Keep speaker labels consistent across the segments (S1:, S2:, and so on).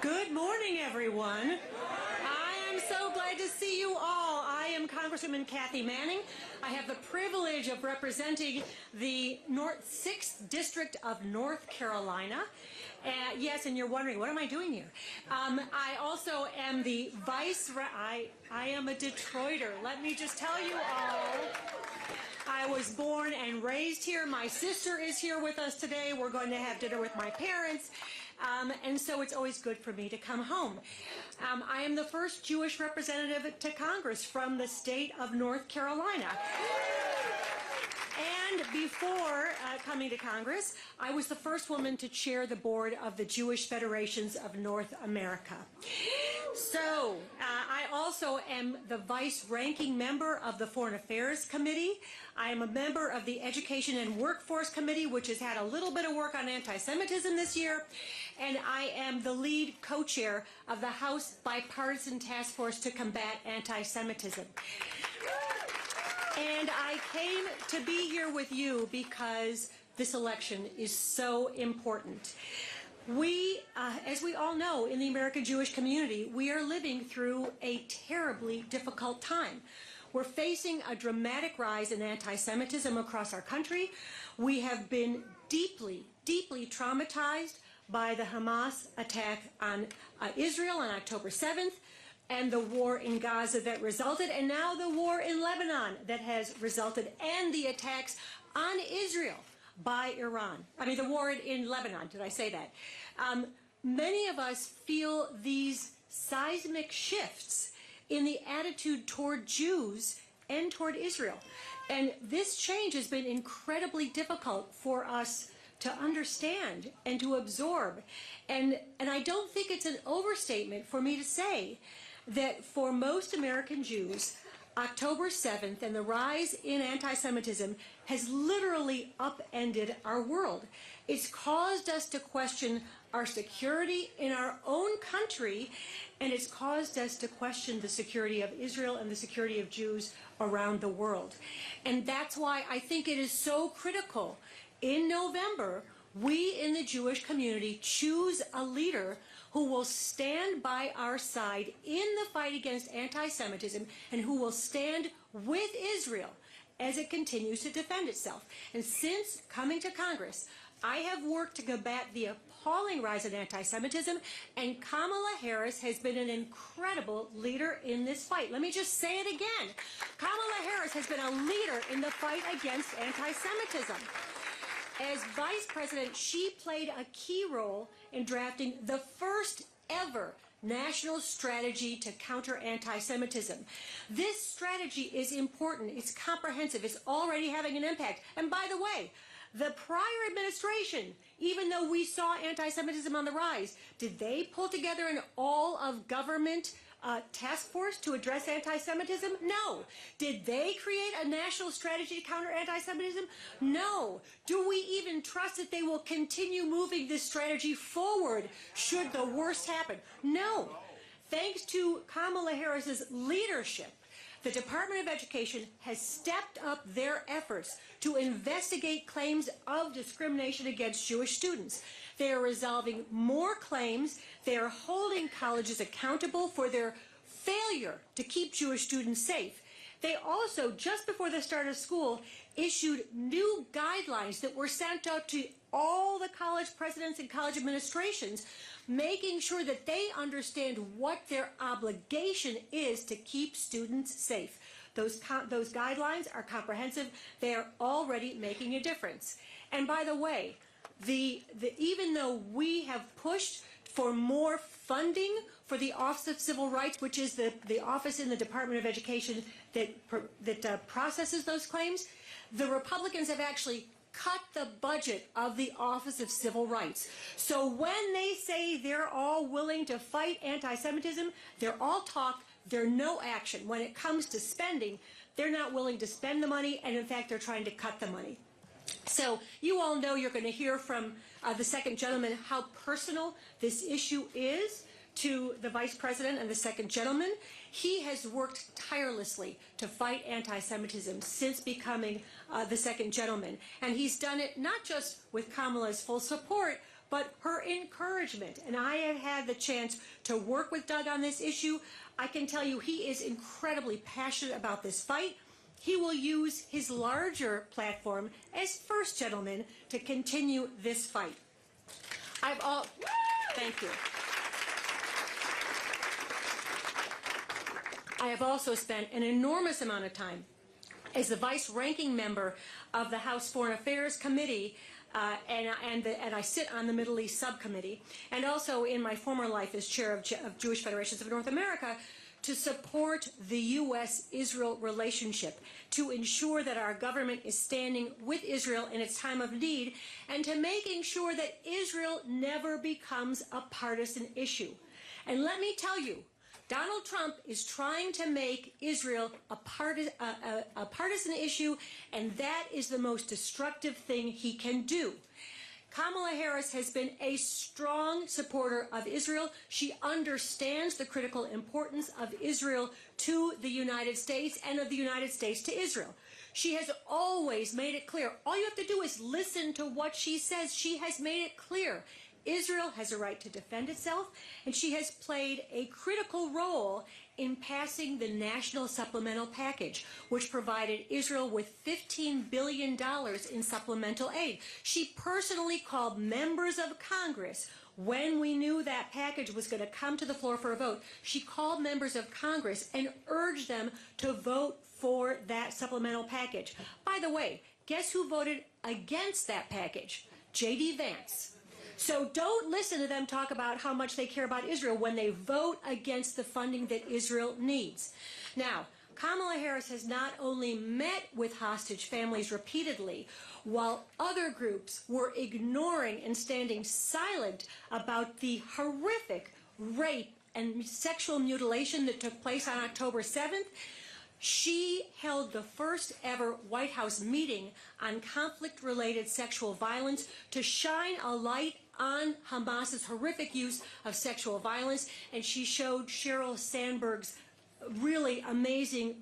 S1: Good morning, everyone. I am so glad to see you all. I am Congresswoman Kathy Manning. I have the privilege of representing the 6th District of North Carolina. Yes, and you're wondering, what am I doing here? I also am the I am a Detroiter. Let me just tell you all. I was born and raised here. My sister is here with us today. We're going to have dinner with my parents. And so it's always good for me to come home. I am the first Jewish representative to Congress from the state of North Carolina. And before coming to Congress, I was the first woman to chair the board of the Jewish Federations of North America. So I also am the vice-ranking member of the Foreign Affairs Committee. I am a member of the Education and Workforce Committee, which has had a little bit of work on anti-Semitism this year. And I am the lead co-chair of the House Bipartisan Task Force to Combat Anti-Semitism. And I came to be here with you because this election is so important. We, as we all know, in the American Jewish community, we are living through a terribly difficult time. We're facing a dramatic rise in anti-Semitism across our country. We have been deeply, deeply traumatized by the Hamas attack on Israel on October 7th, and the war in Gaza that resulted, and now the war in Lebanon that has resulted, and the attacks on Israel by Iran. I mean, the war in Lebanon, did I say that? Many of us feel these seismic shifts in the attitude toward Jews and toward Israel. And this change has been incredibly difficult for us to understand and to absorb. And I don't think it's an overstatement for me to say that for most American Jews, October 7th and the rise in anti-Semitism has literally upended our world. It's caused us to question our security in our own country, and it's caused us to question the security of Israel and the security of Jews around the world. And that's why I think it is so critical in November we in the Jewish community choose a leader who will stand by our side in the fight against anti-Semitism and who will stand with Israel as it continues to defend itself. And since coming to Congress, I have worked to combat the appalling rise in anti-Semitism, and Kamala Harris has been an incredible leader in this fight. Let me just say it again. Kamala Harris has been a leader in the fight against anti-Semitism. As Vice President, she played a key role in drafting the first ever national strategy to counter anti-Semitism. This strategy is important, it's comprehensive, it's already having an impact. And by the way, the prior administration, even though we saw anti-Semitism on the rise, did they pull together an all-of-government task force to address anti-Semitism? No. Did they create a national strategy to counter anti-Semitism? No. Do we even trust that they will continue moving this strategy forward should the worst happen? No. Thanks to Kamala Harris's leadership, the Department of Education has stepped up their efforts to investigate claims of discrimination against Jewish students. They are resolving more claims. They are holding colleges accountable for their failure to keep Jewish students safe. They also, just before the start of school, issued new guidelines that were sent out to all the college presidents and college administrations, making sure that they understand what their obligation is to keep students safe. Those guidelines are comprehensive. They are already making a difference. And by the way, even though we have pushed for more funding for the Office of Civil Rights, which is the office in the Department of Education that processes those claims, the Republicans have actually cut the budget of the Office of Civil Rights. So when they say they're all willing to fight anti-Semitism, they're all talk, they're no action. When it comes to spending, they're not willing to spend the money, and in fact, they're trying to cut the money. So you all know you're going to hear from the second gentleman how personal this issue is to the Vice President and the second gentleman. He has worked tirelessly to fight anti-Semitism since becoming the second gentleman. And he's done it not just with Kamala's full support, but her encouragement. And I have had the chance to work with Doug on this issue. I can tell you he is incredibly passionate about this fight. He will use his larger platform as first gentleman to continue this fight. Thank you. I have also spent an enormous amount of time as the vice-ranking member of the House Foreign Affairs Committee, and I sit on the Middle East Subcommittee, and also in my former life as chair of Jewish Federations of North America, to support the U.S.-Israel relationship, to ensure that our government is standing with Israel in its time of need, and to making sure that Israel never becomes a partisan issue. And let me tell you, Donald Trump is trying to make Israel a partisan issue, and that is the most destructive thing he can do. Kamala Harris has been a strong supporter of Israel. She understands the critical importance of Israel to the United States and of the United States to Israel. She has always made it clear. All you have to do is listen to what she says. She has made it clear. Israel has a right to defend itself, and she has played a critical role in passing the National Supplemental Package, which provided Israel with $15 billion in supplemental aid. She personally called members of Congress when we knew that package was going to come to the floor for a vote. She called members of Congress and urged them to vote for that supplemental package. By the way, guess who voted against that package? J.D. Vance. So don't listen to them talk about how much they care about Israel when they vote against the funding that Israel needs. Now, Kamala Harris has not only met with hostage families repeatedly, while other groups were ignoring and standing silent about the horrific rape and sexual mutilation that took place on October 7th, she held the first ever White House meeting on conflict-related sexual violence to shine a light on Hamas's horrific use of sexual violence, and she showed Sheryl Sandberg's really amazing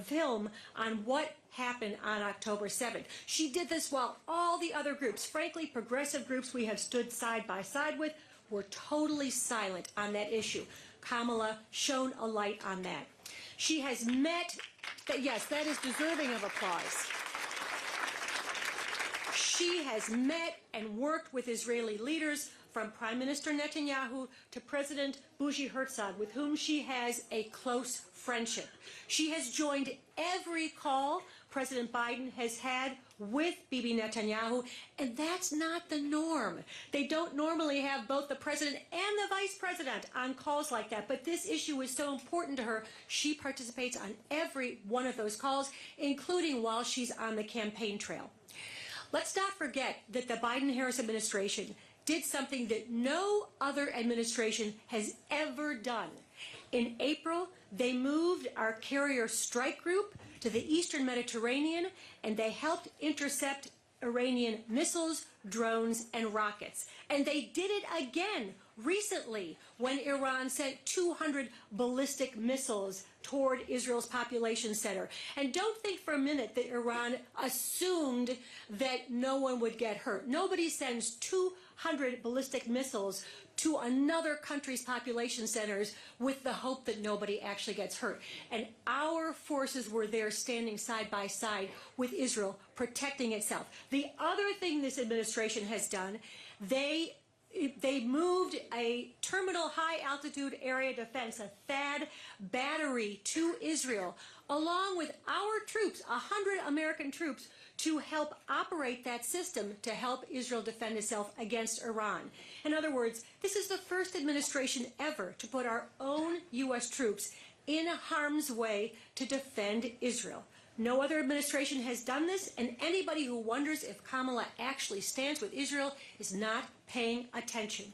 S1: film on what happened on October 7th. She did this while all the other groups, frankly, progressive groups we have stood side by side with, were totally silent on that issue. Kamala shone a light on that. She has met, yes, that is deserving of applause. She has met and worked with Israeli leaders, from Prime Minister Netanyahu to President Bougie Herzog, with whom she has a close friendship. She has joined every call President Biden has had with Bibi Netanyahu, and that's not the norm. They don't normally have both the president and the vice president on calls like that, but this issue is so important to her, she participates on every one of those calls, including while she's on the campaign trail. Let's not forget that the Biden-Harris administration did something that no other administration has ever done. In April, they moved our carrier strike group to the Eastern Mediterranean, and they helped intercept Iranian missiles, drones, and rockets. And they did it again recently when Iran sent 200 ballistic missiles toward Israel's population center. And don't think for a minute that Iran assumed that no one would get hurt. Nobody sends 200 ballistic missiles to another country's population centers with the hope that nobody actually gets hurt. And our forces were there standing side by side with Israel, protecting itself. The other thing this administration has done, they moved a terminal high-altitude area defense, a THAAD battery, to Israel, along with our troops, 100 American troops, to help operate that system to help Israel defend itself against Iran. In other words, this is the first administration ever to put our own U.S. troops in harm's way to defend Israel. No other administration has done this, and anybody who wonders if Kamala actually stands with Israel is not paying attention.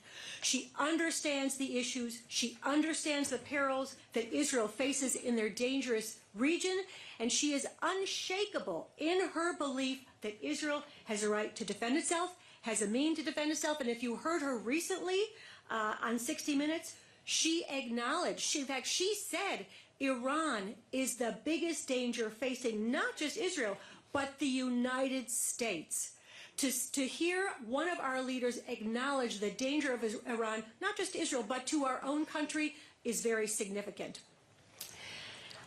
S1: She understands the issues, she understands the perils that Israel faces in their dangerous region, and she is unshakable in her belief that Israel has a right to defend itself, has a means to defend itself. And if you heard her recently on 60 Minutes, she acknowledged, in fact, she said Iran is the biggest danger facing not just Israel, but the United States. To hear one of our leaders acknowledge the danger of Iran, not just to Israel, but to our own country, is very significant.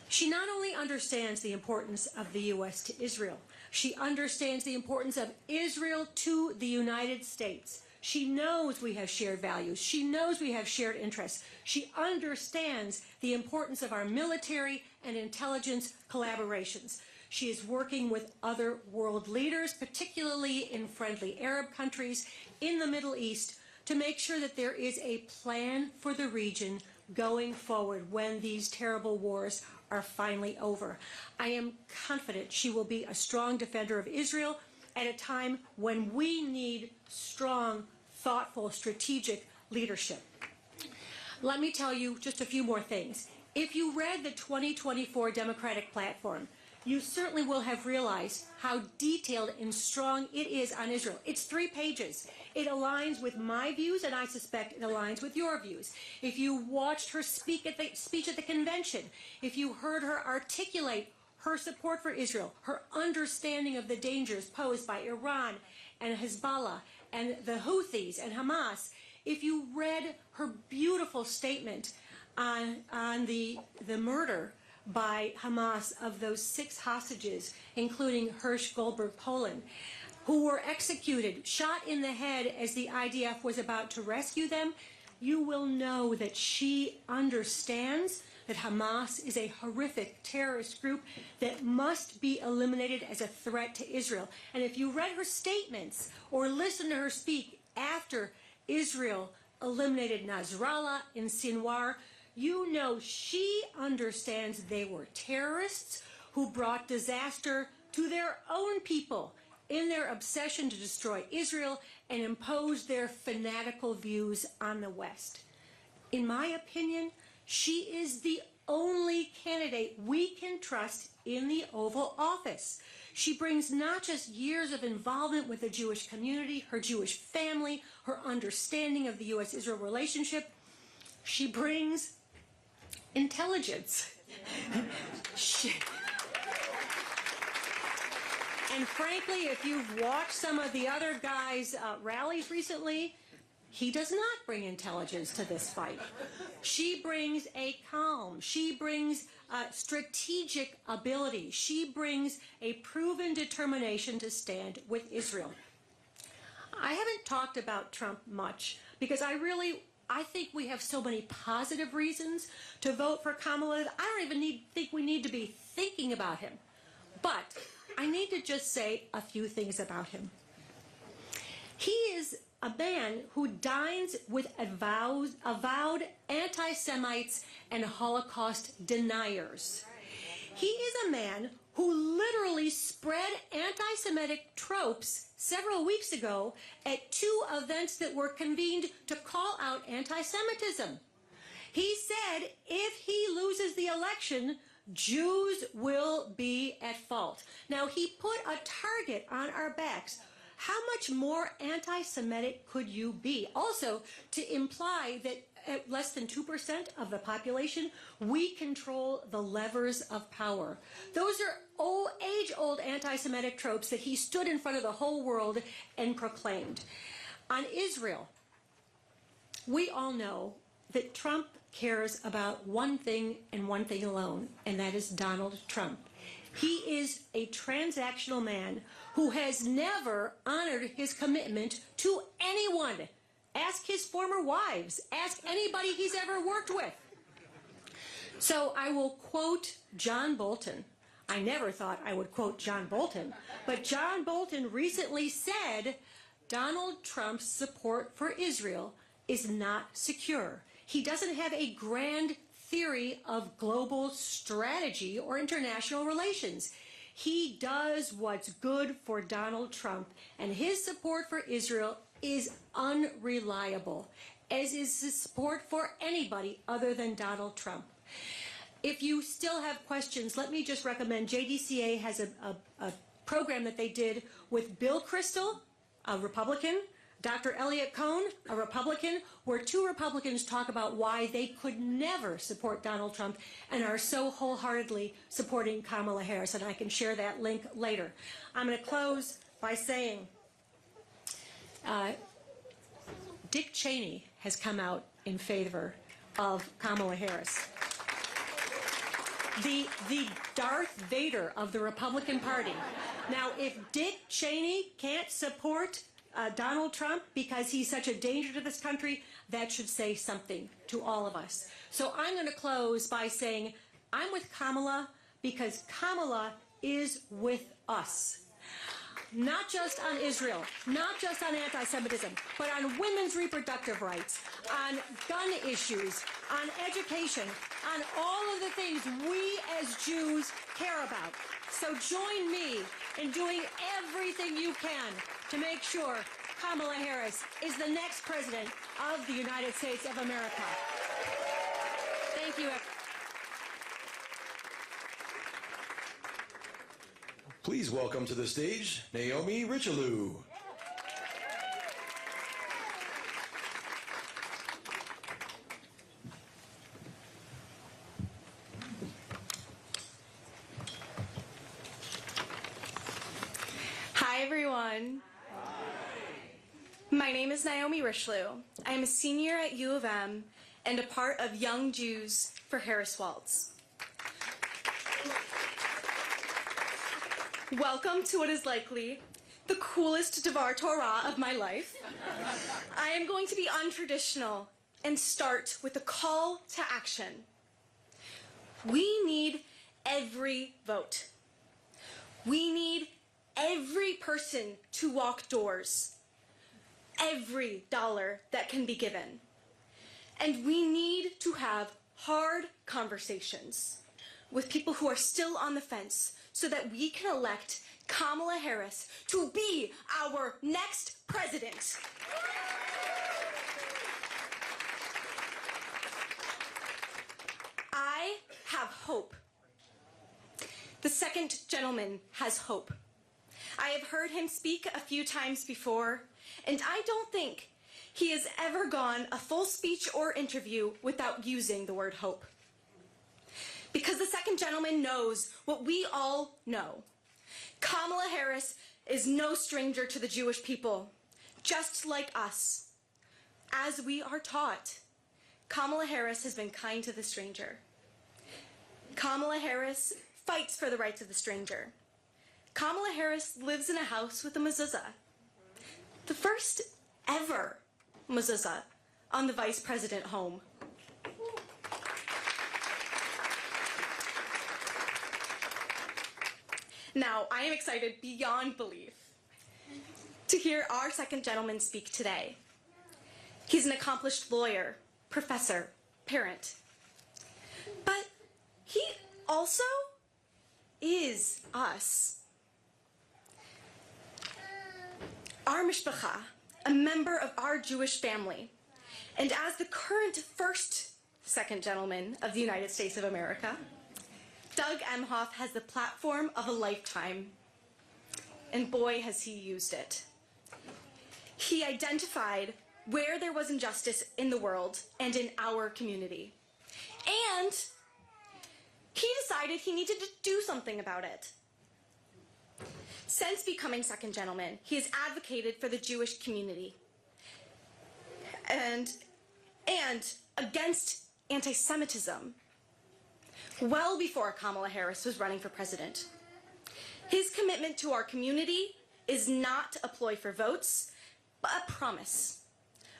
S1: She not only understands the importance of the U.S. to Israel, she understands the importance of Israel to the United States. She knows we have shared values. She knows we have shared interests. She understands the importance of our military and intelligence collaborations. She is working with other world leaders, particularly in friendly Arab countries, in the Middle East, to make sure that there is a plan for the region going forward when these terrible wars are finally over. I am confident she will be a strong defender of Israel at a time when we need strong, thoughtful, strategic leadership. Let me tell you just a few more things. If you read the 2024 Democratic platform, you certainly will have realized how detailed and strong it is on Israel. It's 3 pages. It aligns with my views, and I suspect it aligns with your views. If you watched her speech at the convention, if you heard her articulate her support for Israel, her understanding of the dangers posed by Iran and Hezbollah and the Houthis and Hamas, if you read her beautiful statement on the murder by Hamas of those 6 hostages, including Hirsch Goldberg Poland, who were executed, shot in the head as the IDF was about to rescue them, you will know that she understands that Hamas is a horrific terrorist group that must be eliminated as a threat to Israel. And if you read her statements or listened to her speak after Israel eliminated Nasrallah in Sinwar, you know she understands they were terrorists who brought disaster to their own people in their obsession to destroy Israel and impose their fanatical views on the West. In my opinion, she is the only candidate we can trust in the Oval Office. She brings not just years of involvement with the Jewish community, her Jewish family, her understanding of the U.S.-Israel relationship. She brings intelligence. And frankly, if you've watched some of the other guys' rallies recently, he does not bring intelligence to this fight. She brings a calm. She brings strategic ability. She brings a proven determination to stand with Israel. I haven't talked about Trump much because I think we have so many positive reasons to vote for Kamala. I don't even think we need to be thinking about him. But I need to just say a few things about him. He is a man who dines with avowed anti-Semites and Holocaust deniers. He is a man who literally spread anti-Semitic tropes several weeks ago at 2 events that were convened to call out anti-Semitism. He said if he loses the election, Jews will be at fault. Now, he put a target on our backs. How much more anti-Semitic could you be? Also, to imply that at less than 2% of the population, we control the levers of power. Those are age-old anti-Semitic tropes that he stood in front of the whole world and proclaimed. On Israel, we all know that Trump cares about one thing and one thing alone, and that is Donald Trump. He is a transactional man who has never honored his commitment to anyone. Ask his former wives. Ask anybody he's ever worked with. So I will quote John Bolton. I never thought I would quote John Bolton, but John Bolton recently said Donald Trump's support for Israel is not secure. He doesn't have a grand theory of global strategy or international relations. He does what's good for Donald Trump, and his support for Israel is unreliable, as is his support for anybody other than Donald Trump. If you still have questions, let me just recommend JDCA has a program that they did with Bill Kristol, a Republican, Dr. Elliot Cohn, a Republican, where 2 Republicans talk about why they could never support Donald Trump and are so wholeheartedly supporting Kamala Harris, and I can share that link later. I'm going to close by saying Dick Cheney has come out in favor of Kamala Harris. The Darth Vader of the Republican Party. Now, if Dick Cheney can't support Donald Trump because he's such a danger to this country, that should say something to all of us. So I'm going to close by saying I'm with Kamala because Kamala is with us. Not just on Israel, not just on anti-Semitism, but on women's reproductive rights, on gun issues, on education, on all of the things we as Jews care about. So join me in doing everything you can to make sure Kamala Harris is the next president of the United States of America. Thank you.
S2: Please welcome to the stage, Naomi Richelieu.
S3: Hi, everyone. My name is Naomi Richelieu. I am a senior at U of M and a part of Young Jews for Harris-Walz. Welcome to what is likely the coolest Devar Torah of my life. I am going to be untraditional and start with a call to action. We need every vote. We need every person to walk doors. Every dollar that can be given. And we need to have hard conversations with people who are still on the fence so that we can elect Kamala Harris to be our next president. I have hope. The second gentleman has hope. I have heard him speak a few times before, and I don't think he has ever gone a full speech or interview without using the word hope. Because the second gentleman knows what we all know. Kamala Harris is no stranger to the Jewish people, just like us. As we are taught, Kamala Harris has been kind to the stranger. Kamala Harris fights for the rights of the stranger. Kamala Harris lives in a house with a mezuzah. The first ever mezuzah on the vice president home. Now, I am excited beyond belief to hear our second gentleman speak today. He's an accomplished lawyer, professor, parent. But he also is us. Our mishpacha, a member of our Jewish family, and as the current second gentleman of the United States of America, Doug Emhoff has the platform of a lifetime, and boy has he used it. He identified where there was injustice in the world and in our community, and he decided he needed to do something about it. Since becoming second gentleman, he has advocated for the Jewish community and against anti-Semitism well before Kamala Harris was running for president. His commitment to our community is not a ploy for votes, but a promise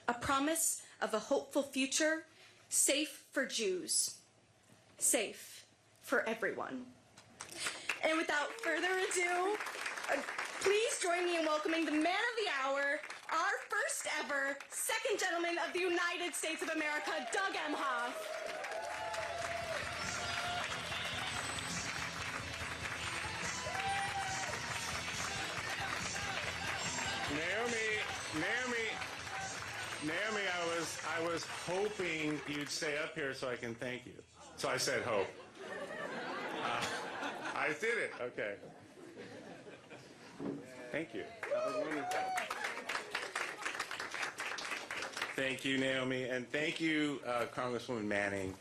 S3: of a hopeful future, safe for Jews, safe for everyone. And without further ado, please join me in welcoming the man of the hour, our first ever second gentleman of the United States of America, Doug Emhoff.
S4: Naomi, I was hoping you'd stay up here so I can thank you. So I said hope. I did it. Okay. Thank you. That was wonderful. Thank you, Naomi, and thank you, Congresswoman Manning,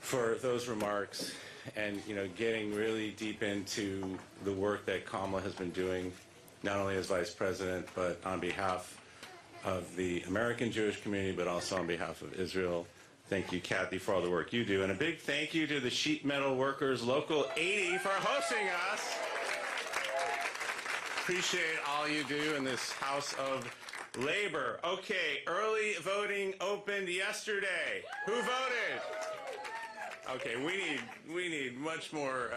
S4: for those remarks and getting really deep into the work that Kamala has been doing, not only as Vice President but on behalf of the American Jewish community, but also on behalf of Israel. Thank you, Kathy, for all the work you do. And a big thank you to the Sheet Metal Workers Local 80 for hosting us. Appreciate all you do in this House of Labor. Okay, early voting opened yesterday. Who voted? Okay, we need much more.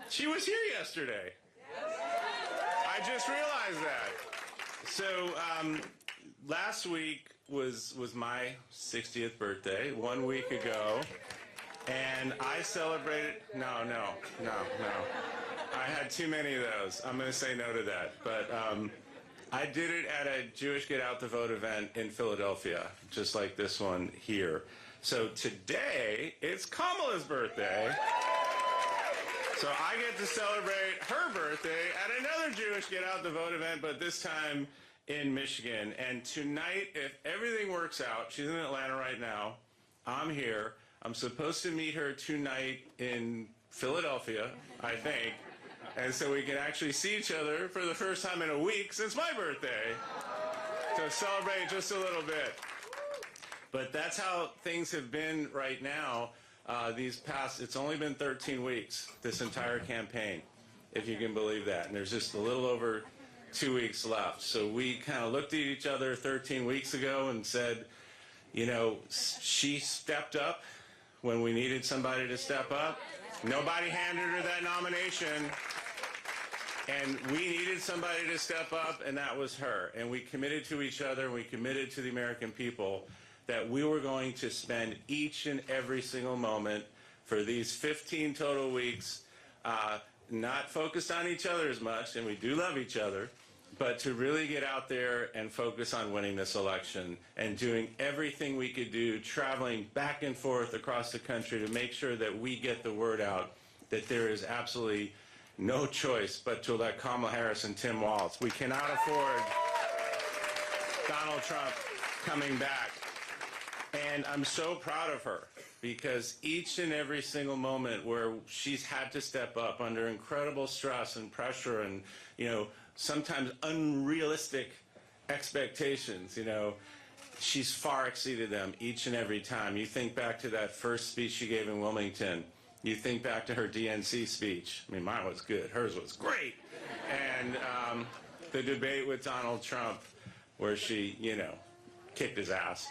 S4: She was here yesterday. I just realized that. So last week was my 60th birthday, 1 week ago, and I celebrated. No. I had too many of those. I'm going to say no to that. But I did it at a Jewish Get Out the Vote event in Philadelphia, just like this one here. So today, it's Kamala's birthday. So I get to celebrate her birthday at another Jewish Get Out the Vote event, but this time in Michigan. And tonight, if everything works out, she's in Atlanta right now. I'm here. I'm supposed to meet her tonight in Philadelphia, I think. And so we can actually see each other for the first time in a week since my birthday. So celebrate just a little bit. But that's how things have been right now. It's only been 13 weeks, this entire campaign, if you can believe that. And there's just a little over 2 weeks left. So we kind of looked at each other 13 weeks ago and said, you know, she stepped up when we needed somebody to step up. Nobody handed her that nomination. And we needed somebody to step up, and that was her. And we committed to each other, and we committed to the American people that we were going to spend each and every single moment for these 15 total weeks, not focused on each other as much, and we do love each other, but to really get out there and focus on winning this election and doing everything we could do, traveling back and forth across the country to make sure that we get the word out that there is absolutely no choice but to elect Kamala Harris and Tim Walz. We cannot afford Donald Trump coming back. And I'm so proud of her because each and every single moment where she's had to step up under incredible stress and pressure and, you know, sometimes unrealistic expectations, you know, she's far exceeded them each and every time. You think back to that first speech she gave in Wilmington. You think back to her DNC speech. I mean, mine was good. Hers was great. And the debate with Donald Trump where she, you know, kicked his ass.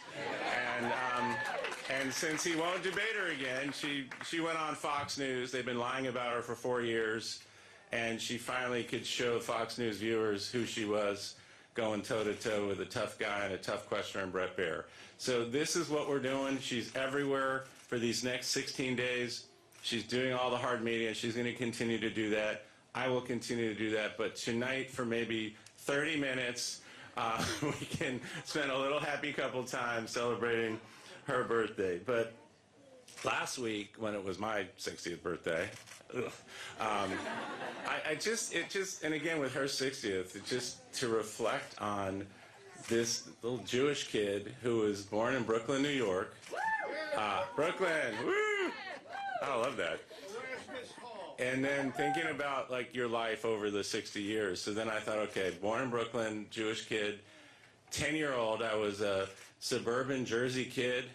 S4: And since he won't debate her again, she went on Fox News. They've been lying about her for 4 years. And she finally could show Fox News viewers who she was, going toe-to-toe with a tough guy and a tough questioner in Brett Baier. So this is what we're doing. She's everywhere for these next 16 days. She's doing all the hard media. She's going to continue to do that. I will continue to do that. But tonight, for maybe 30 minutes, we can spend a little happy couple time celebrating her birthday. But last week, when it was my 60th birthday, and again with her 60th, it just to reflect on this little Jewish kid who was born in Brooklyn, New York. Brooklyn, woo! I love that. And then thinking about like your life over the 60 years. So then I thought, okay, born in Brooklyn, Jewish kid, 10-year-old. I was a suburban Jersey kid,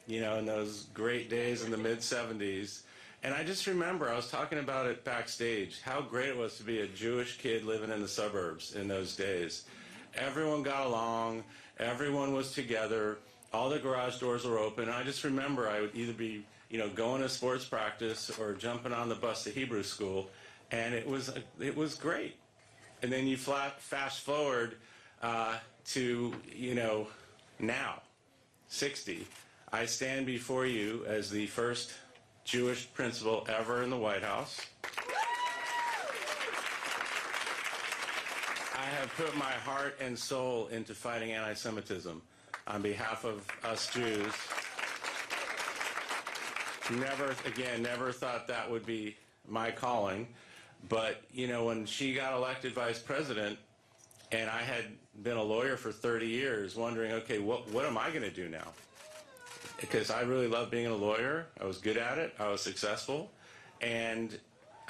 S4: you know, in those great days in the mid-70s. And I just remember, I was talking about it backstage, how great it was to be a Jewish kid living in the suburbs in those days. Everyone got along, everyone was together, all the garage doors were open. And I just remember I would either be, you know, going to sports practice or jumping on the bus to Hebrew school, and it was great. And then you fast forward to, you know, now, 60. I stand before you as the first Jewish principal ever in the White House. I have put my heart and soul into fighting anti-Semitism on behalf of us Jews. Never thought that would be my calling. But, you know, when she got elected vice president, and I had been a lawyer for 30 years, wondering, okay, what am I going to do now? Because I really loved being a lawyer. I was good at it. I was successful. And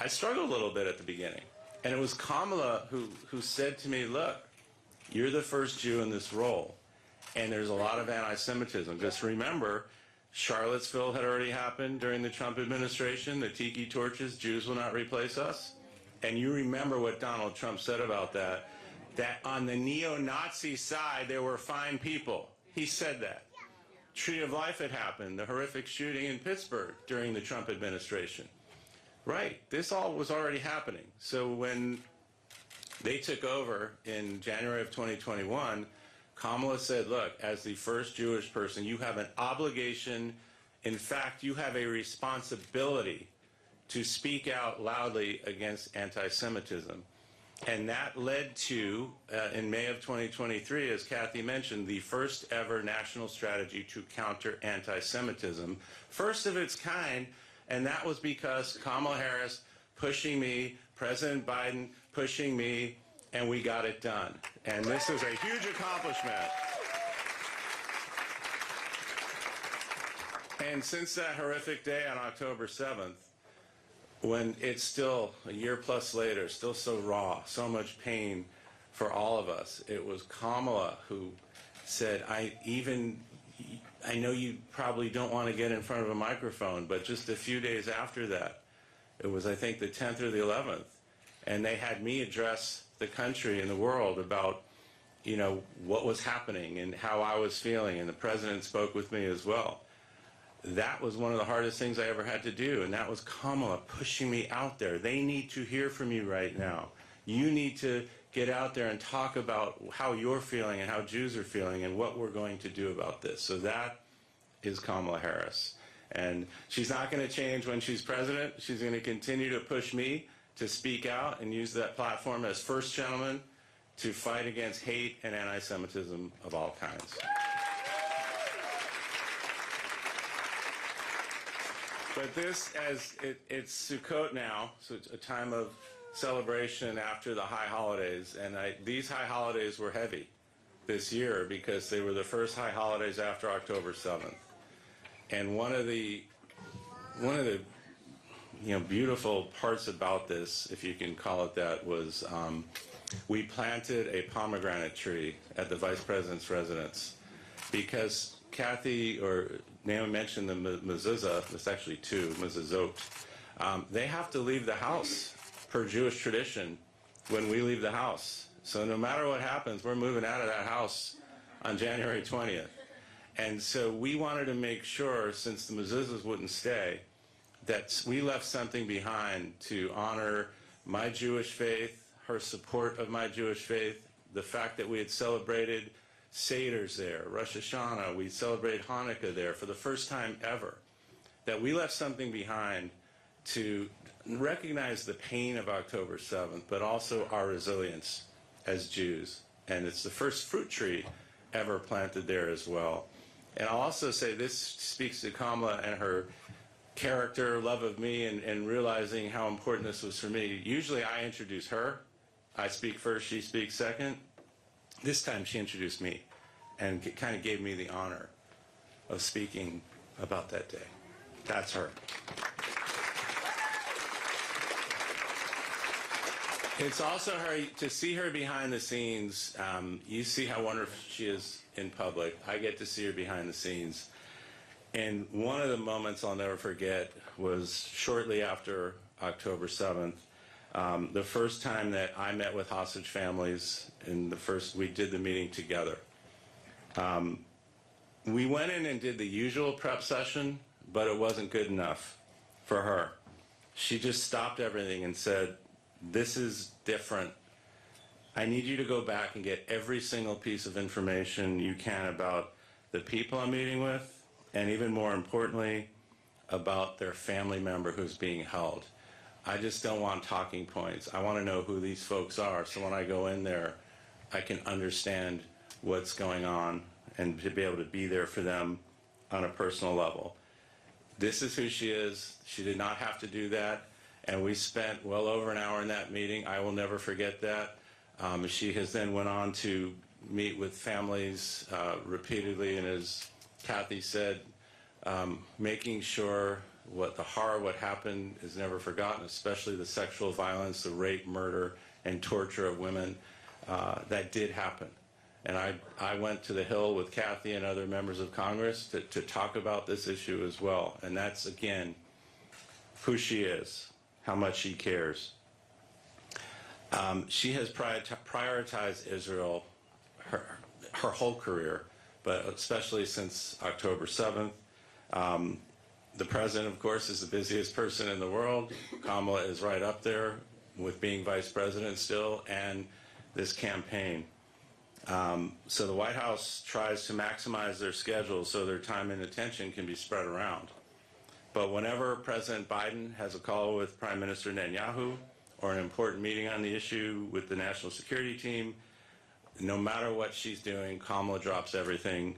S4: I struggled a little bit at the beginning. And it was Kamala who said to me, look, You're the first Jew in this role. And there's a lot of anti-Semitism. Just remember, Charlottesville had already happened during the Trump administration, the tiki torches, Jews will not replace us. And you remember what Donald Trump said about that on the neo-Nazi side, there were fine people. He said that. Tree of Life had happened, the horrific shooting in Pittsburgh during the Trump administration. Right, this all was already happening. So when they took over in January of 2021, Kamala said, look, as the first Jewish person, you have an obligation, in fact, you have a responsibility to speak out loudly against anti-Semitism. And that led to, in May of 2023, as Kathy mentioned, the first ever national strategy to counter anti-Semitism, first of its kind, and that was because Kamala Harris pushing me, President Biden pushing me, and we got it done. And this is a huge accomplishment. And since that horrific day on October 7th, when it's still a year plus later, still so raw, so much pain for all of us, it was Kamala who said, I know you probably don't want to get in front of a microphone, but just a few days after that, it was, I think, the 10th or the 11th, and they had me address the country and the world about, you know, what was happening and how I was feeling, and the president spoke with me as well. That was one of the hardest things I ever had to do, and that was Kamala pushing me out there. They need to hear from you right now. You need to get out there and talk about how you're feeling and how Jews are feeling and what we're going to do about this. So that is Kamala Harris. And she's not going to change when she's president. She's going to continue to push me to speak out and use that platform as first gentleman to fight against hate and anti-Semitism of all kinds. But this, it's Sukkot now, so it's a time of celebration after the high holidays, and these high holidays were heavy this year because they were the first high holidays after October 7th. And one of the beautiful parts about this, if you can call it that, was we planted a pomegranate tree at the Vice President's residence because Kathy or Naomi mentioned the mezuzah. There's actually two, mezuzot. They have to leave the house per Jewish tradition when we leave the house. So no matter what happens, we're moving out of that house on January 20th. And so we wanted to make sure, since the mezuzahs wouldn't stay, that we left something behind to honor my Jewish faith, her support of my Jewish faith, the fact that we had celebrated Seder's there, Rosh Hashanah, we celebrate Hanukkah there for the first time ever, that we left something behind to recognize the pain of October 7th, but also our resilience as Jews. And it's the first fruit tree ever planted there as well. And I'll also say this speaks to Kamala and her character, love of me, and realizing how important this was for me. Usually I introduce her. I speak first, she speaks second. This time she introduced me and kind of gave me the honor of speaking about that day. That's her. It's also her, to see her behind the scenes. You see how wonderful she is in public. I get to see her behind the scenes. And one of the moments I'll never forget was shortly after October 7th, the first time that I met with hostage families, and we did the meeting together. We went in and did the usual prep session, but it wasn't good enough for her. She just stopped everything and said, this is different. I need you to go back and get every single piece of information you can about the people I'm meeting with, and even more importantly, about their family member who's being held. I just don't want talking points. I want to know who these folks are, so when I go in there, I can understand what's going on and to be able to be there for them on a personal level. This is who she is. She did not have to do that, and we spent well over an hour in that meeting. I will never forget that. She has then went on to meet with families repeatedly, and as Kathy said, making sure what happened is never forgotten, especially the sexual violence, the rape, murder, and torture of women. that did happen. And I went to the Hill with Kathy and other members of Congress to talk about this issue as well. And that's, again, who she is, how much she cares. She has prioritized Israel her whole career, but especially since October 7th. The president, of course, is the busiest person in the world. Kamala is right up there with being vice president still, and this campaign. So the White House tries to maximize their schedule so their time and attention can be spread around. But whenever President Biden has a call with Prime Minister Netanyahu or an important meeting on the issue with the national security team, no matter what she's doing, Kamala drops everything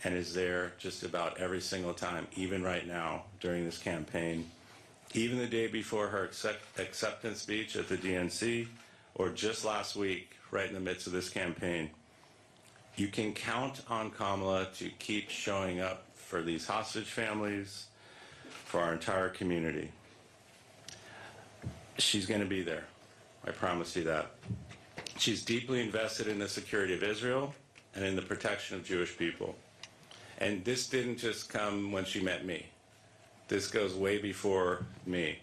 S4: and is there just about every single time, even right now during this campaign, even the day before her acceptance speech at the DNC, or just last week, right in the midst of this campaign. You can count on Kamala to keep showing up for these hostage families, for our entire community. She's going to be there. I promise you that. She's deeply invested in the security of Israel and in the protection of Jewish people. And this didn't just come when she met me. This goes way before me.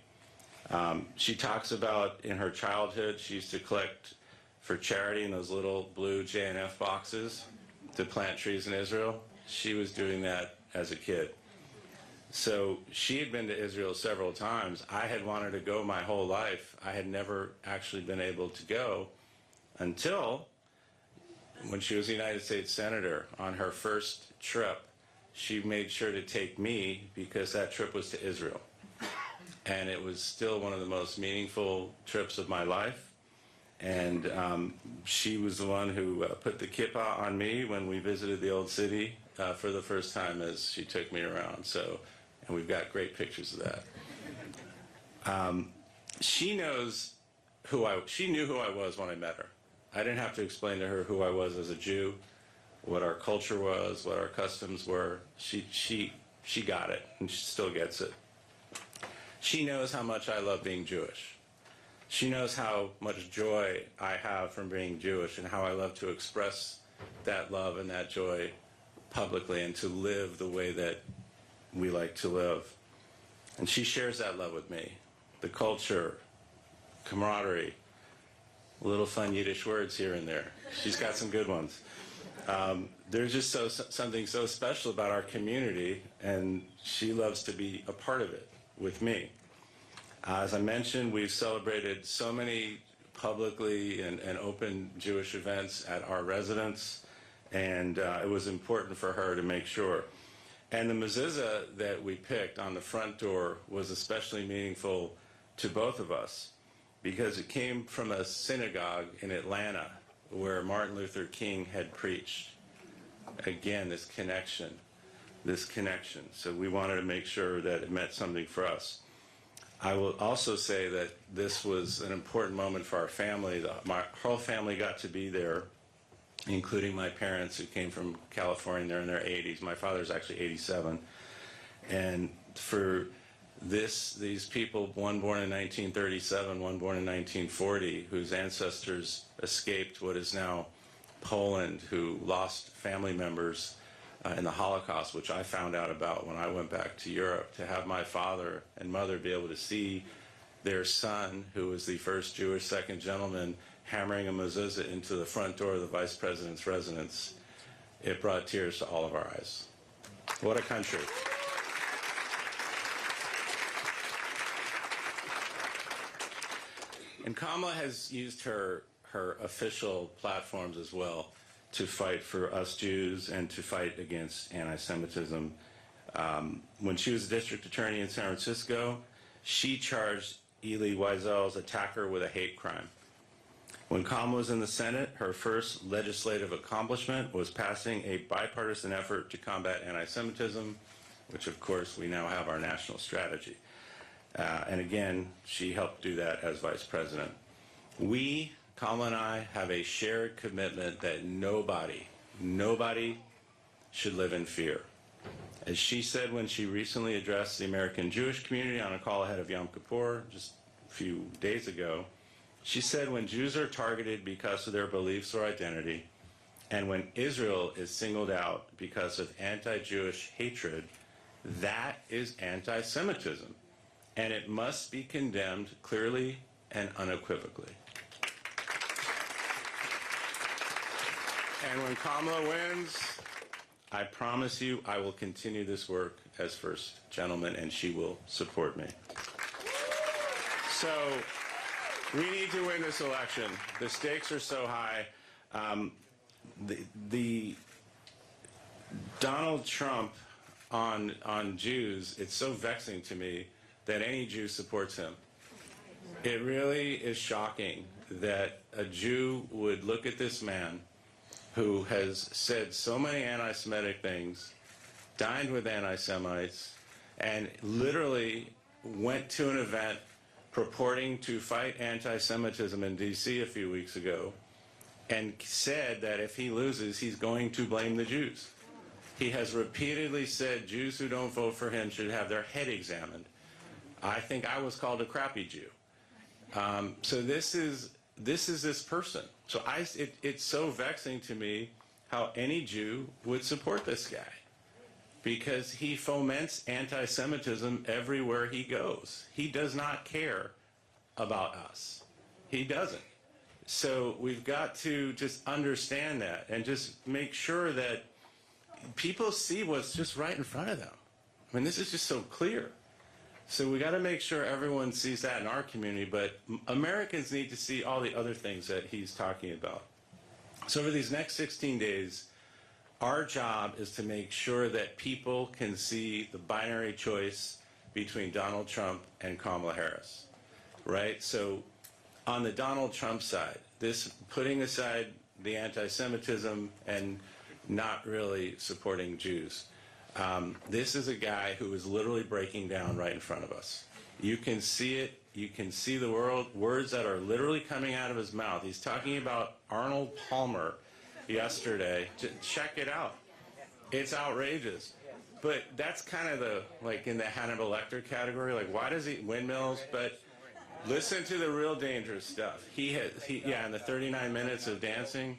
S4: She talks about in her childhood, she used to collect for charity in those little blue J&F boxes to plant trees in Israel. She was doing that as a kid. So she had been to Israel several times. I had wanted to go my whole life. I had never actually been able to go until when she was a United States Senator. On her first trip, she made sure to take me because that trip was to Israel. And it was still one of the most meaningful trips of my life. And she was the one who put the kippah on me when we visited the Old City for the first time as she took me around. So, and we've got great pictures of that. She knows she knew who I was when I met her. I didn't have to explain to her who I was as a Jew, what our culture was, what our customs were. She got it, and she still gets it. She knows how much I love being Jewish. She knows how much joy I have from being Jewish and how I love to express that love and that joy publicly and to live the way that we like to live. And she shares that love with me. The culture, camaraderie, little fun Yiddish words here and there. She's got some good ones. There's just something so special about our community, and she loves to be a part of it with me. As I mentioned, we've celebrated so many publicly and open Jewish events at our residence, and it was important for her to make sure. And the mezuzah that we picked on the front door was especially meaningful to both of us because it came from a synagogue in Atlanta where Martin Luther King had preached. Again, this connection. So we wanted to make sure that it meant something for us. I will also say that this was an important moment for our family. My whole family got to be there, including my parents who came from California. They're in their 80s. My father's actually 87. And for these people, one born in 1937, one born in 1940, whose ancestors escaped what is now Poland, who lost family members in the Holocaust, which I found out about when I went back to Europe, to have my father and mother be able to see their son, who was the first Jewish second gentleman, hammering a mezuzah into the front door of the vice president's residence, it brought tears to all of our eyes. What a country. And Kamala has used her official platforms as well to fight for us Jews and to fight against anti-Semitism. When she was a district attorney in San Francisco, she charged Elie Wiesel's attacker with a hate crime. When Kamala was in the Senate, her first legislative accomplishment was passing a bipartisan effort to combat anti-Semitism, which of course we now have our national strategy. And again, she helped do that as vice president. We, Kamala and I, have a shared commitment that nobody should live in fear. As she said when she recently addressed the American Jewish community on a call ahead of Yom Kippur just a few days ago, She said when Jews are targeted because of their beliefs or identity, and when Israel is singled out because of anti-Jewish hatred, that is anti-Semitism, and it must be condemned clearly and unequivocally. And when Kamala wins, I promise you I will continue this work as first gentleman, and she will support me. So we need to win this election. The stakes are so high. The Donald Trump on Jews, it's so vexing to me that any Jew supports him. It really is shocking that a Jew would look at this man who has said so many anti-Semitic things, dined with anti-Semites, and literally went to an event purporting to fight anti-Semitism in D.C. a few weeks ago, and said that if he loses, he's going to blame the Jews. He has repeatedly said Jews who don't vote for him should have their head examined. I think I was called a crappy Jew. So this is this person. So it's so vexing to me how any Jew would support this guy, because he foments anti-Semitism everywhere he goes. He does not care about us. He doesn't. So we've got to just understand that and just make sure that people see what's just right in front of them. I mean, this is just so clear. So we got to make sure everyone sees that in our community, but Americans need to see all the other things that he's talking about. So over these next 16 days, our job is to make sure that people can see the binary choice between Donald Trump and Kamala Harris, right? So on the Donald Trump side, this putting aside the anti-Semitism and not really supporting Jews. This is a guy who is literally breaking down right in front of us. You can see it. You can see the words that are literally coming out of his mouth. He's talking about Arnold Palmer yesterday. Check it out. It's outrageous. But that's kind of the, like, in the Hannibal Lecter category. Like, why does he windmills? But listen to the real dangerous stuff. Yeah, in the 39 minutes of dancing.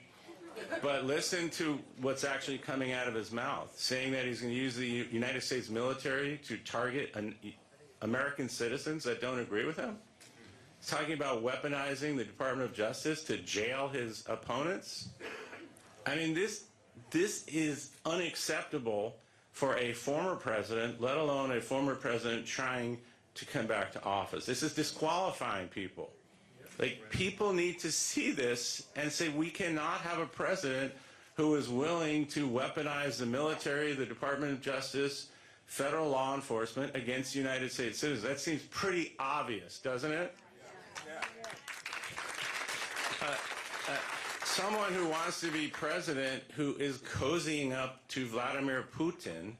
S4: But listen to what's actually coming out of his mouth, saying that he's going to use the United States military to target American citizens that don't agree with him. He's talking about weaponizing the Department of Justice to jail his opponents. I mean, this is unacceptable for a former president, let alone a former president trying to come back to office. This is disqualifying people. Like, people need to see this and say we cannot have a president who is willing to weaponize the military, the Department of Justice, federal law enforcement against United States citizens. That seems pretty obvious, doesn't it? Someone who wants to be president who is cozying up to Vladimir Putin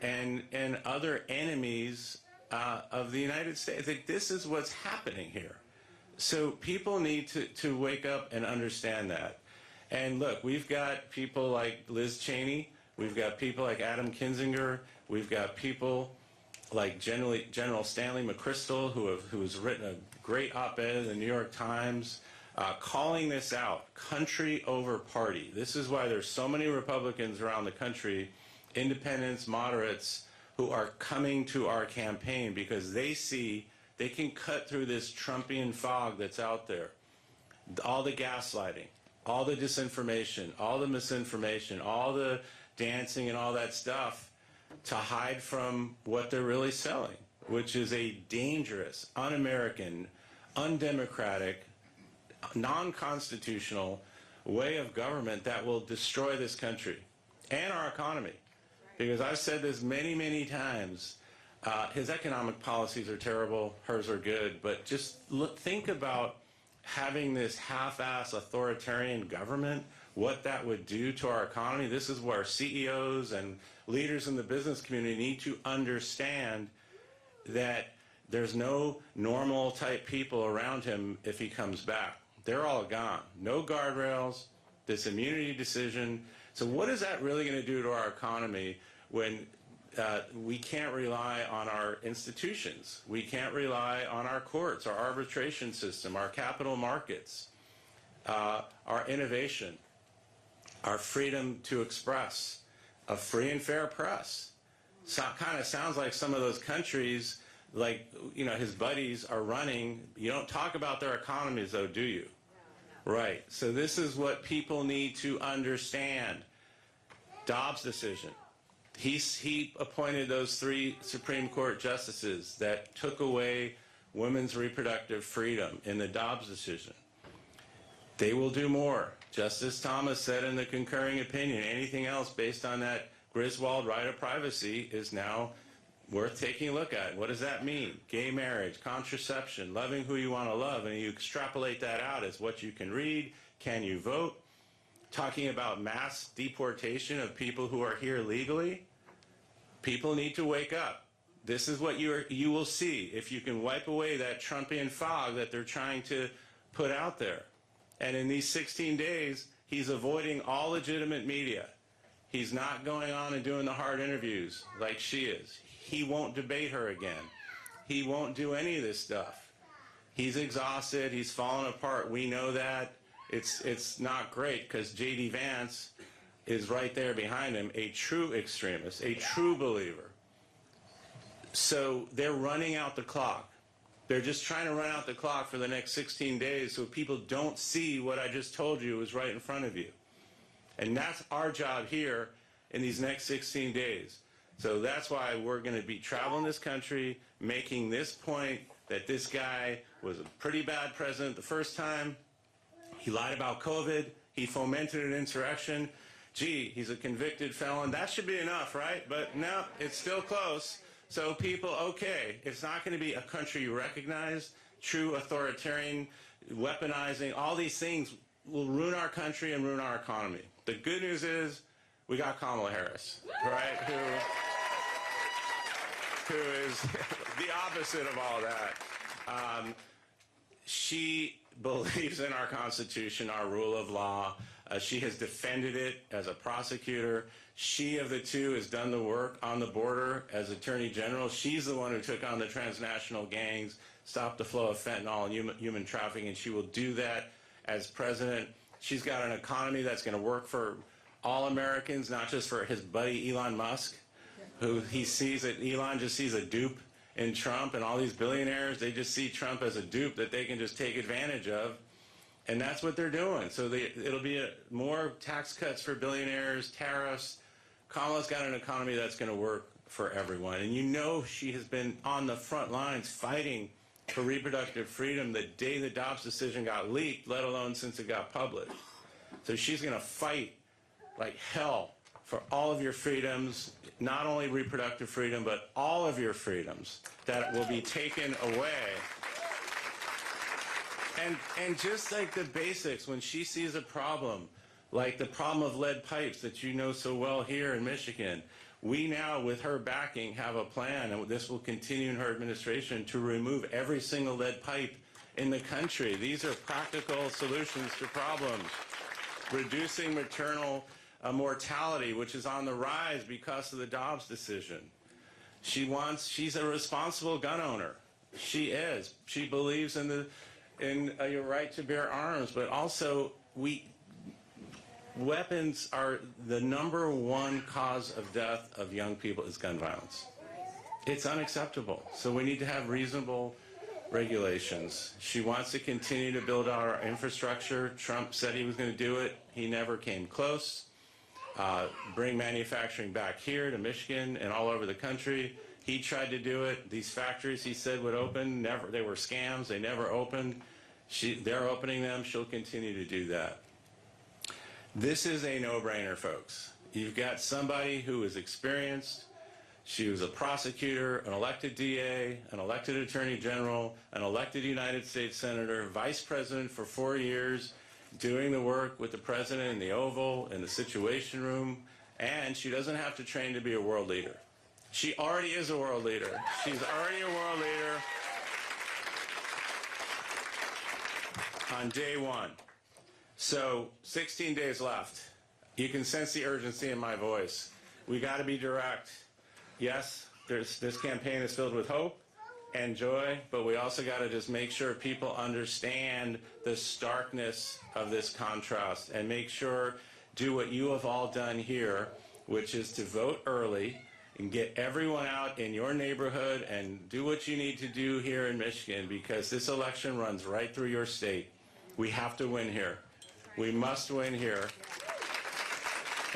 S4: and other enemies of the United States. Like, this is what's happening here. So people need to wake up and understand that. And look, we've got people like Liz Cheney, we've got people like Adam Kinzinger, we've got people like General Stanley McChrystal, who has written a great op-ed in the New York Times, calling this out, country over party. This is why there's so many Republicans around the country, independents, moderates, who are coming to our campaign because they see they can cut through this Trumpian fog that's out there. All the gaslighting, all the disinformation, all the misinformation, all the dancing and all that stuff to hide from what they're really selling, which is a dangerous, un-American, undemocratic, non-constitutional way of government that will destroy this country and our economy. Because I've said this many, many times. His economic policies are terrible, hers are good, but just think about having this half-ass authoritarian government, what that would do to our economy. This is where CEOs and leaders in the business community need to understand that there's no normal type people around him if he comes back. They're all gone. No guardrails, this immunity decision. So what is that really going to do to our economy when We can't rely on our institutions. We can't rely on our courts, our arbitration system, our capital markets, our innovation, our freedom to express, a free and fair press. So kind of sounds like some of those countries, like, you know, his buddies are running. You don't talk about their economies, though, do you? Right. So this is what people need to understand. Dobbs' decision. He appointed those 3 Supreme Court justices that took away women's reproductive freedom in the Dobbs decision. They will do more. Justice Thomas said in the concurring opinion, anything else based on that Griswold right of privacy is now worth taking a look at. What does that mean? Gay marriage, contraception, loving who you want to love, and you extrapolate that out as what you can read, can you vote? Talking about mass deportation of people who are here legally. People need to wake up. This is what you will see if you can wipe away that Trumpian fog that they're trying to put out there. And in these 16 days, he's avoiding all legitimate media. He's not going on and doing the hard interviews like she is. He won't debate her again. He won't do any of this stuff. He's exhausted. He's fallen apart. We know that. It's not great because J.D. Vance is right there behind him, a true extremist, a true believer. So they're running out the clock. They're just trying to run out the clock for the next 16 days so people don't see what I just told you is right in front of you. And that's our job here in these next 16 days. So that's why we're going to be traveling this country, making this point that this guy was a pretty bad president the first time. He lied about COVID. He fomented an insurrection. Gee, he's a convicted felon. That should be enough, right? But no, it's still close. So people, okay, it's not going to be a country you recognize, true authoritarian, weaponizing. All these things will ruin our country and ruin our economy. The good news is we got Kamala Harris, right, who is the opposite of all that. She believes in our Constitution, our rule of law. She has defended it as a prosecutor. She, of the two, has done the work on the border as Attorney General. She's the one who took on the transnational gangs, stopped the flow of fentanyl and human trafficking, and she will do that as president. She's got an economy that's going to work for all Americans, not just for his buddy Elon Musk, who he sees that Elon just sees a dupe in Trump, and all these billionaires, they just see Trump as a dupe that they can just take advantage of. And that's what they're doing. So it'll be more tax cuts for billionaires, tariffs. Kamala's got an economy that's going to work for everyone. And you know she has been on the front lines fighting for reproductive freedom the day the Dobbs decision got leaked, let alone since it got published. So she's going to fight like hell for all of your freedoms, not only reproductive freedom, but all of your freedoms that will be taken away. And just like the basics, when she sees a problem, like the problem of lead pipes that you know so well here in Michigan, we now, with her backing, have a plan, and this will continue in her administration, to remove every single lead pipe in the country. These are practical solutions to problems. Reducing maternal mortality, which is on the rise because of the Dobbs decision. She's a responsible gun owner. She is. She believes in your right to bear arms, but also weapons are the #1 cause of death of young people is gun violence. It's unacceptable. So we need to have reasonable regulations. She wants to continue to build out our infrastructure. Trump said he was going to do it. He never came close. Bring manufacturing back here to Michigan and all over the country. He tried to do it. These factories he said would open, they were scams. They never opened. They're opening them. She'll continue to do that. This is a no-brainer, folks. You've got somebody who is experienced. She was a prosecutor, an elected DA, an elected attorney general, an elected United States senator, vice president for 4 years, doing the work with the president in the Oval, in the Situation Room, and she doesn't have to train to be a world leader. She already is a world leader. She's already a world leader on day one. So 16 days left. You can sense the urgency in my voice. We got to be direct. yes, this campaign is filled with hope and joy, but we also got to just make sure people understand the starkness of this contrast and make sure, do what you have all done here, which is to vote early and get everyone out in your neighborhood and do what you need to do here in Michigan, because this election runs right through your state. We have to win here. We must win here.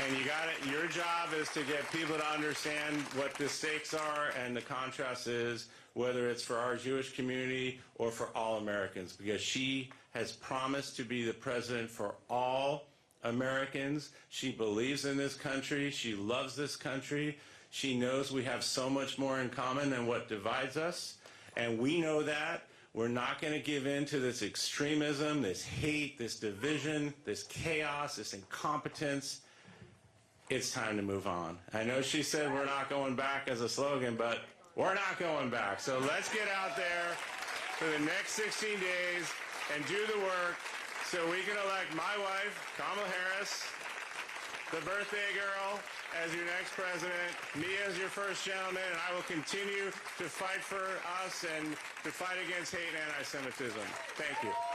S4: And you got it. Your job is to get people to understand what the stakes are and the contrast is, whether it's for our Jewish community or for all Americans, because she has promised to be the president for all Americans. She believes in this country. She loves this country. She knows we have so much more in common than what divides us, and we know that. We're not going to give in to this extremism, this hate, this division, this chaos, this incompetence. It's time to move on. I know she said we're not going back as a slogan, but we're not going back. So let's get out there for the next 16 days and do the work so we can elect my wife, Kamala Harris, the birthday girl, as your next president, me as your first gentleman, and I will continue to fight for us and to fight against hate and anti-Semitism. Thank you.